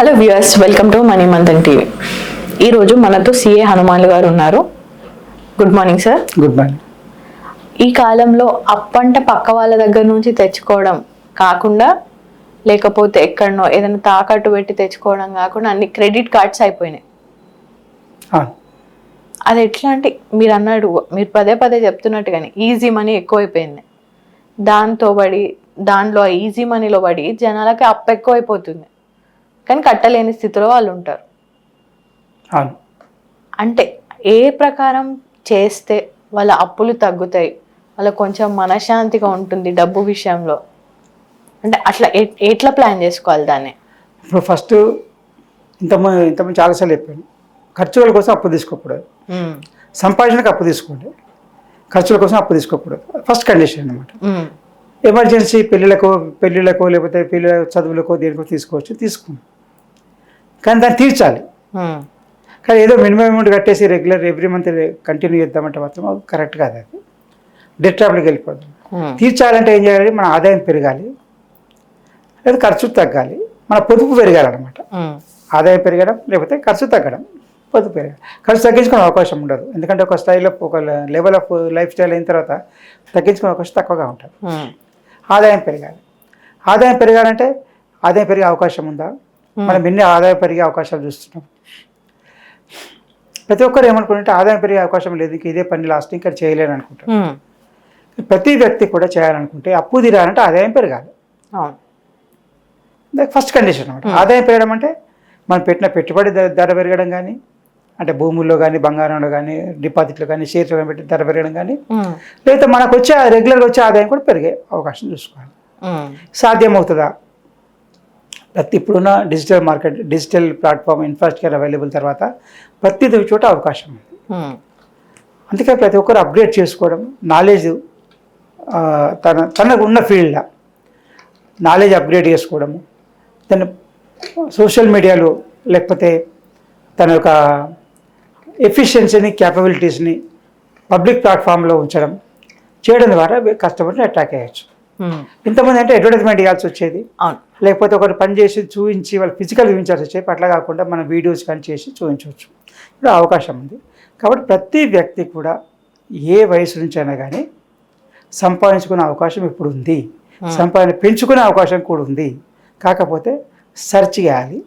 Hello viewers, welcome to money Manthan TV. ఈరోజు మనతో CA హనుమాన్లు గారు ఉన్నారు. Good morning sir. Good morning. ఈ కాలంలో అప్పంట పక్క వాళ్ళ దగ్గర నుంచి తెచ్చుకోవడం కాకుండా, లేకపోతే ఎక్కడనో ఏదైనా తాకట్టు పెట్టి తెచ్చుకోవడం కాకుండా అన్ని క్రెడిట్ కార్డ్స్ అయిపోయినాయి. అది ఎట్లా అంటే మీరు అన్నాడు, మీరు పదే పదే చెప్తున్నట్టుగానే ఈజీ మనీ ఎక్కువైపోయింది. దాంట్లో ఈజీ మనీలో పడి జనాలకి అప్పు ఎక్కువైపోతుంది, కానీ కట్టలేని స్థితిలో వాళ్ళు ఉంటారు. అంటే ఏ ప్రకారం చేస్తే వాళ్ళ అప్పులు తగ్గుతాయి, వాళ్ళకి కొంచెం మనశ్శాంతిగా ఉంటుంది డబ్బు విషయంలో, అంటే అట్లా ఎట్లా ప్లాన్ చేసుకోవాలి దాన్ని? ఇప్పుడు ఫస్ట్ ఇంతమంది చాలాసార్లు చెప్పాను, ఖర్చుల కోసం అప్పు తీసుకోకూడదు, సంపాదనకు అప్పు తీసుకోండి, ఖర్చుల కోసం అప్పు తీసుకోకూడదు. ఫస్ట్ కండిషన్ అనమాట. ఎమర్జెన్సీ పెళ్ళిళ్ళకో లేకపోతే పిల్లల చదువులకో దేనికో తీసుకోండి, కానీ దాన్ని తీర్చాలి. కానీ ఏదో మినిమం అమౌంట్ కట్టేసి రెగ్యులర్ ఎవ్రీ మంత్ కంటిన్యూ చేద్దామంటే మాత్రం అది కరెక్ట్ కాదు. అది డెట్ ట్రాప్లోకి వెళ్ళిపోతుంది. తీర్చాలంటే ఏం చేయాలి? మన ఆదాయం పెరగాలి, లేదా ఖర్చు తగ్గాలి, మన పొదుపు పెరగాలన్నమాట. ఆదాయం పెరగడం లేకపోతే ఖర్చు తగ్గడం, పొదుపు పెరగాలి. ఖర్చు తగ్గించుకునే అవకాశం ఉండదు, ఎందుకంటే ఒక లెవెల్ ఆఫ్ లైఫ్ స్టైల్ అయిన తర్వాత తగ్గించుకునే అవకాశం తక్కువగా ఉంటుంది. ఆదాయం పెరగాలి. ఆదాయం పెరగాలంటే ఆదాయం పెరిగే అవకాశం ఉందా? మనం ఎన్ని ఆదాయం పెరిగే అవకాశాలు చూస్తున్నాం. ప్రతి ఒక్కరు ఏమనుకుంటే ఆదాయం పెరిగే అవకాశం లేదు, ఇంక ఇదే పని లాస్ట్, ఇంకా చేయలేను అనుకుంటారు. ప్రతి వ్యక్తి కూడా చేయాలనుకుంటే అప్పు తీరాలంటే ఆదాయం పెరగాలి. ఫస్ట్ కండిషన్ అనమాట. ఆదాయం పెరగడం అంటే మనం పెట్టిన పెట్టుబడి ధర పెరగడం కానీ, అంటే భూముల్లో కానీ, బంగారంలో కానీ, డిపాజిట్లు కానీ, షేర్లు పెట్టి ధర పెరగడం కానీ, లేకపోతే మనకు వచ్చే రెగ్యులర్గా వచ్చే ఆదాయం కూడా పెరిగే అవకాశం చూసుకోవాలి. సాధ్యమవుతుందా? ఇప్పుడున్న డిజిటల్ ప్లాట్ఫామ్ ఇన్ఫ్రాస్ట్రక్చర్ అవైలబుల్ తర్వాత ప్రతి చోట అవకాశం ఉంది. అందుకే ప్రతి ఒక్కరు అప్గ్రేడ్ చేసుకోవడం, నాలెడ్జ్ తనకు ఉన్న ఫీల్డ్లో నాలెడ్జ్ అప్గ్రేడ్ చేసుకోవడము, తన సోషల్ మీడియాలో లేకపోతే తన యొక్క ఎఫిషియన్సీని, క్యాపబిలిటీస్ని పబ్లిక్ ప్లాట్ఫామ్లో చేయడం ద్వారా కస్టమర్ని అట్రాక్ట్ అయ్యచ్చు. ఇంతమంది అంటే అడ్వర్టైజ్మెంట్ ఇవ్వాల్సి వచ్చేది, లేకపోతే ఒకటి పని చేసి చూపించి వాళ్ళు ఫిజికల్ చూపించాల్సి వచ్చేది. అట్లా కాకుండా మనం వీడియోస్ కానీ చేసి చూపించవచ్చు. ఇప్పుడు అవకాశం ఉంది. కాబట్టి ప్రతి వ్యక్తి కూడా ఏ వయసు నుంచి అయినా కానీ సంపాదించుకునే అవకాశం ఇప్పుడు ఉంది, సంపాదన పెంచుకునే అవకాశం కూడా ఉంది. కాకపోతే సెర్చ్ చేయాలి,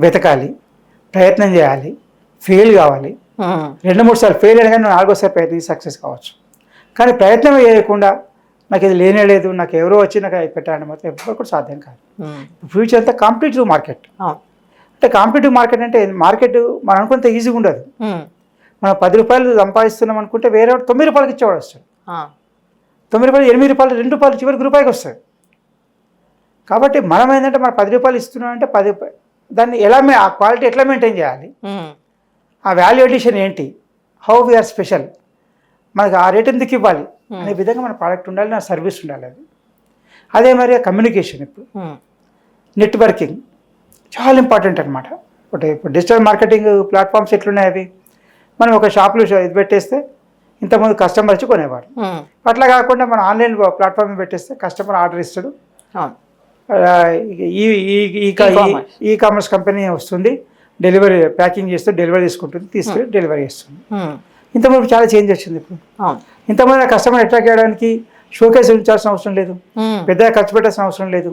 వెతకాలి, ప్రయత్నం చేయాలి, ఫెయిల్ కావాలి. 2-3 సార్లు ఫెయిల్ అయినా కానీ 4వ సారి ప్రయత్నించి సక్సెస్ కావచ్చు. కానీ ప్రయత్నం చేయకుండా నాకు ఇది లేనే లేదు, నాకు ఎవరో వచ్చి నాకు పెట్టాలని మాత్రం ఎప్పుడు కూడా సాధ్యం కాదు. ఫ్యూచర్ అంతా కాంపిటేటివ్ మార్కెట్. అంటే కాంపిటేటివ్ మార్కెట్ అంటే మార్కెట్ మనం అనుకుంటే ఈజీగా ఉండదు. మనం 10 రూపాయలు సంపాదిస్తున్నాం అనుకుంటే వేరే 9 రూపాయలకి ఇచ్చేవాడు వస్తాడు, 9 రూపాయలు 8 రూపాయలు 2 రూపాయలు చివరికి రూపాయికి వస్తాడు. కాబట్టి మనం ఏంటంటే మనం 10 రూపాయలు ఇస్తున్నాం అంటే 10 రూపాయలు దాన్ని ఆ క్వాలిటీ ఎట్లా మెయింటైన్ చేయాలి, ఆ వాల్యూ అడిషన్ ఏంటి, హౌ వీఆర్ స్పెషల్, మనకు ఆ రేట్ ఎందుకు ఇవ్వాలి అనే విధంగా మన ప్రోడక్ట్ ఉండాలి, నా సర్వీస్ ఉండాలి. అదే మరి కమ్యూనికేషన్, ఇప్పుడు నెట్వర్కింగ్ చాలా ఇంపార్టెంట్ అనమాట. ఇప్పుడు డిజిటల్ మార్కెటింగ్ ప్లాట్ఫామ్స్ ఎట్లున్నాయి, అవి మనం ఒక షాప్లో ఇది పెట్టేస్తే ఇంతమంది కస్టమర్ వచ్చి కొనేవాడు. అట్లా కాకుండా మనం ఆన్లైన్ ప్లాట్ఫామ్ పెట్టేస్తే కస్టమర్ ఆర్డర్ ఇస్తాడు, ఈ కామర్స్ కంపెనీ వస్తుంది, డెలివరీ ప్యాకింగ్ చేస్తే డెలివరీ తీసుకుంటుంది, తీసుకెళ్ళి డెలివరీ చేస్తుంది. ఇంతమంది చాలా చేంజ్ వచ్చింది. ఇప్పుడు ఇంతమంది కస్టమర్ అట్రాక్ట్ చేయడానికి షోకేస్ ఉంచాల్సిన అవసరం లేదు, పెద్దగా ఖర్చు పెట్టాల్సిన అవసరం లేదు.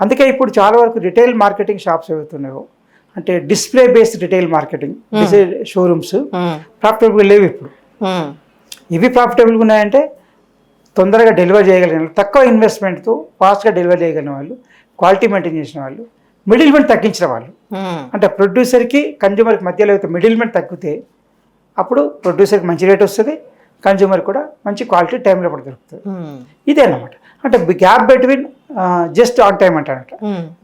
అందుకే ఇప్పుడు చాలా వరకు రిటైల్ మార్కెటింగ్ షాప్స్ అవుతున్నాయో, అంటే display based retail marketing showrooms ప్రాఫిటబుల్గా లేవు ఇప్పుడు. ఇవి ప్రాఫిటబుల్గా ఉన్నాయంటే తొందరగా డెలివరీ చేయగలిగిన వాళ్ళు, తక్కువ ఇన్వెస్ట్మెంట్తో ఫాస్ట్గా డెలివరీ చేయగలిగిన వాళ్ళు, క్వాలిటీ మెయింటైన్ చేసిన వాళ్ళు, మిడిల్ మెంట్ తగ్గించిన వాళ్ళు. అంటే ప్రొడ్యూసర్కి కన్జ్యూమర్కి మధ్యలో అయితే మిడిల్ మెంట్ తగ్గితే అప్పుడు ప్రొడ్యూసర్కి మంచి రేట్ వస్తుంది, కన్జ్యూమర్ కూడా మంచి క్వాలిటీ టైంలో కూడా దొరుకుతుంది. ఇదే అన్నమాట. అంటే gap between just on time అంటారట,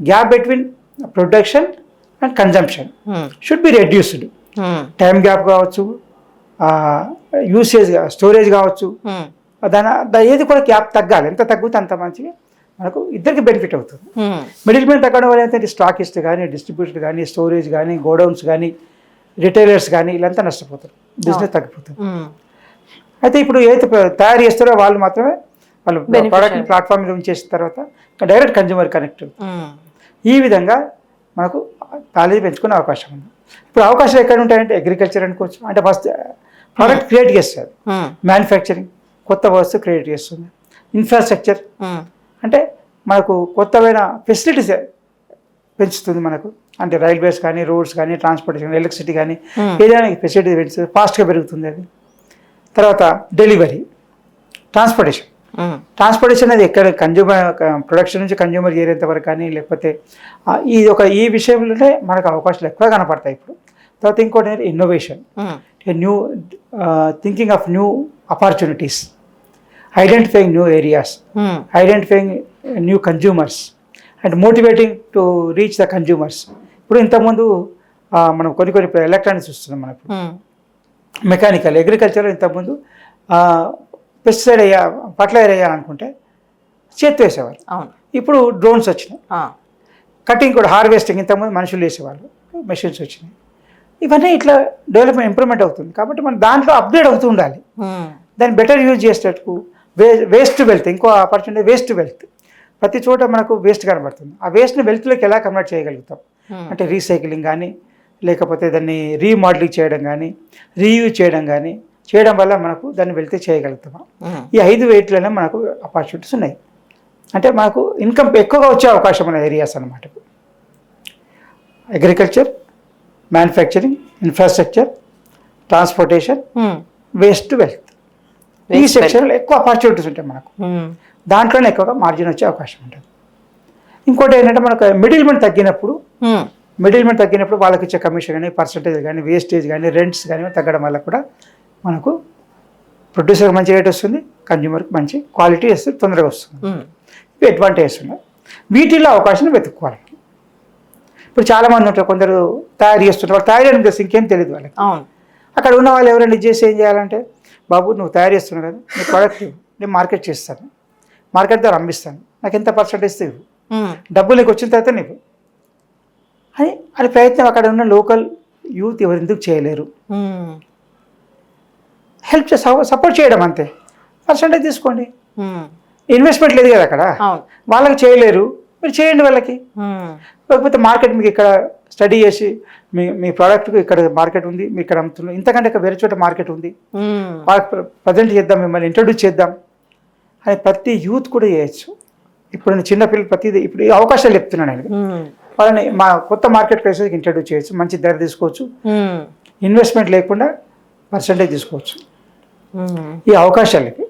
gap between production and consumption should be reduced. Time gap కావచ్చు, యూసేజ్ స్టోరేజ్ కావచ్చు, ఏది కూడా గ్యాప్ తగ్గాలి. ఎంత తగ్గితే అంత మంచిగా మనకు ఇద్దరికి బెనిఫిట్ అవుతుంది. మిడిల్ మ్యాన్ తగ్గడం వల్ల ఏంటంటే స్టాకిస్ట్ కానీ, డిస్ట్రిబ్యూటర్ కానీ, స్టోరేజ్ కానీ, గోడౌన్స్ కానీ, రిటైలర్స్ కానీ వీళ్ళంతా నష్టపోతారు, బిజినెస్ తగ్గిపోతుంది. అయితే ఇప్పుడు ఏదైతే తయారు చేస్తారో వాళ్ళు మాత్రమే వాళ్ళు ప్రోడక్ట్ ప్లాట్ఫామ్ మీద ఉంచేసిన తర్వాత డైరెక్ట్ కన్జ్యూమర్ కనెక్ట్. ఈ విధంగా మనకు నాలెడ్జ్ పెంచుకునే అవకాశం ఉంది. ఇప్పుడు అవకాశాలు ఎక్కడ ఉంటాయంటే అగ్రికల్చర్ అనుకోవచ్చు, అంటే ఫస్ట్ ప్రోడక్ట్ క్రియేట్ చేస్తుంది, మ్యానుఫ్యాక్చరింగ్ కొత్త వస్తువు క్రియేట్ చేస్తుంది, ఇన్ఫ్రాస్ట్రక్చర్ అంటే మనకు కొత్తమైన ఫెసిలిటీస్ పెంచుతుంది మనకు, అంటే రైల్వేస్ కానీ రోడ్స్ కానీ ట్రాన్స్పోర్టేషన్ ఎలక్ట్రిసిటీ కానీ ఏదైనా ఫెసిలిటీ పెంచుతుంది, ఫాస్ట్గా పెరుగుతుంది అది. తర్వాత డెలివరీ, ట్రాన్స్పోర్టేషన్ అది ఎక్కడ కన్జ్యూమర్ ప్రొడక్షన్ నుంచి కన్జ్యూమర్ చేరేంత వరకు కానీ, లేకపోతే ఈ విషయంలోనే మనకు అవకాశాలు ఎక్కువ కనపడతాయి ఇప్పుడు. తర్వాత ఇంకోటి innovation, new thinking of new opportunities, identifying new areas, identifying new consumers and motivating to reach the consumers. ఇప్పుడు ఇంతకుముందు మనం కొన్ని ఎలక్ట్రానిక్స్ చూస్తున్నాం, మనకు మెకానికల్, అగ్రికల్చర్లో ఇంతకుముందు పెస్టిసైడ్ ఫర్టిలైజర్ వేయాలనుకుంటే చేతి వేసేవారు, ఇప్పుడు డ్రోన్స్ వచ్చినాయి. కటింగ్ కూడా హార్వెస్టింగ్ ఇంతకుముందు మనుషులు వేసేవాళ్ళు, మెషిన్స్ వచ్చినాయి. ఇవన్నీ ఇట్లా డెవలప్మెంట్ ఇంప్రూవ్మెంట్ అవుతుంది. కాబట్టి మనం దాంట్లో అప్గ్రేడ్ అవుతూ ఉండాలి, దాన్ని బెటర్ యూజ్ చేసేటట్టు. వేస్ట్ వెల్త్, ఇంకో ఆపర్చునిటీ వేస్ట్ వెల్త్. ప్రతి చోట మనకు వేస్ట్ కనబడుతుంది, ఆ వేస్ట్ని వెల్త్లోకి ఎలా కన్వర్ట్ చేయగలుగుతాం అంటే రీసైక్లింగ్ కానీ, లేకపోతే దాన్ని రీమోడలింగ్ చేయడం కానీ, రీయూజ్ చేయడం కానీ చేయడం వల్ల మనకు దాన్ని వెళ్తే చేయగలుగుతాం. ఈ 5 వేట్లోనే మనకు ఆపర్చునిటీస్ ఉన్నాయి. అంటే మనకు ఇన్కమ్ ఎక్కువగా వచ్చే అవకాశం ఉన్న ఏరియాస్ అన్నమాట. Agriculture, manufacturing, infrastructure, transportation, waste wealth, ఈ సెక్షన్లో ఎక్కువ ఆపర్చునిటీస్ ఉంటాయి మనకు. దాంట్లోనే ఎక్కువగా మార్జిన్ వచ్చే అవకాశం ఉంటుంది. ఇంకోటి ఏంటంటే మనకు మిడిల్మెంట్ తగ్గినప్పుడు వాళ్ళకి ఇచ్చే కమిషన్ కానీ, పర్సంటేజ్ కానీ, వేస్టేజ్ కానీ, రెంట్స్ కానీ తగ్గడం వల్ల కూడా మనకు ప్రొడ్యూసర్కి మంచి రేట్ వస్తుంది, కన్జ్యూమర్కి మంచి క్వాలిటీ వస్తుంది, తొందరగా వస్తుంది. ఇవి అడ్వాంటేజెస్ ఉన్నాయి. వీటిల్లో అవకాశం వెతుక్కోవాలి. ఇప్పుడు చాలామంది ఉంటారు, కొందరు తయారు చేస్తుంటారు, వాళ్ళు తయారు చేయడం తెలుసు, ఇంకేం తెలియదు వాళ్ళకి. అక్కడ ఉన్న వాళ్ళు ఎవరైనా చేసి ఏం చేయాలంటే, బాబు నువ్వు తయారు చేస్తున్నావు కదా, నీ ప్రోడక్ట్ నేను మార్కెట్ చేస్తాను, మార్కెట్ ద్వారా అమ్మిస్తాను, నాకు ఎంత పర్సంటేజ్ ఇవ్వు, డబ్బులు నీకు వచ్చిన తర్వాత నీకు అని ప్రయత్నం అక్కడ ఉన్న లోకల్ యూత్ ఎవరు ఎందుకు చేయలేరు? హెల్ప్ సపోర్ట్ చేయడం అంతే, పర్సంటేజ్ తీసుకోండి. ఇన్వెస్ట్మెంట్ లేదు కదా అక్కడ, వాళ్ళకి చేయలేరు, మీరు చేయండి వాళ్ళకి. లేకపోతే మార్కెట్ మీకు ఇక్కడ స్టడీ చేసి మీ ప్రోడక్ట్కి ఇక్కడ మార్కెట్ ఉంది, మీ ఇక్కడ అమ్ముతున్నారు, ఇంతకంటే వేరే చోట మార్కెట్ ఉంది, వాళ్ళకి ప్రజెంట్ చేద్దాం, మిమ్మల్ని ఇంట్రొడ్యూస్ చేద్దాం అని ప్రతి యూత్ కూడా చేయొచ్చు. ఇప్పుడు చిన్నపిల్లలు ప్రతిదీ ఇప్పుడు ఈ అవకాశాలు చెప్తున్నాను నేను, వాళ్ళని మా కొత్త మార్కెట్ ప్రైసెస్కి ఇంట్రడ్యూస్ చేయొచ్చు, మంచి ధర తీసుకోవచ్చు, ఇన్వెస్ట్మెంట్ లేకుండా పర్సంటేజ్ తీసుకోవచ్చు. ఈ అవకాశాలకి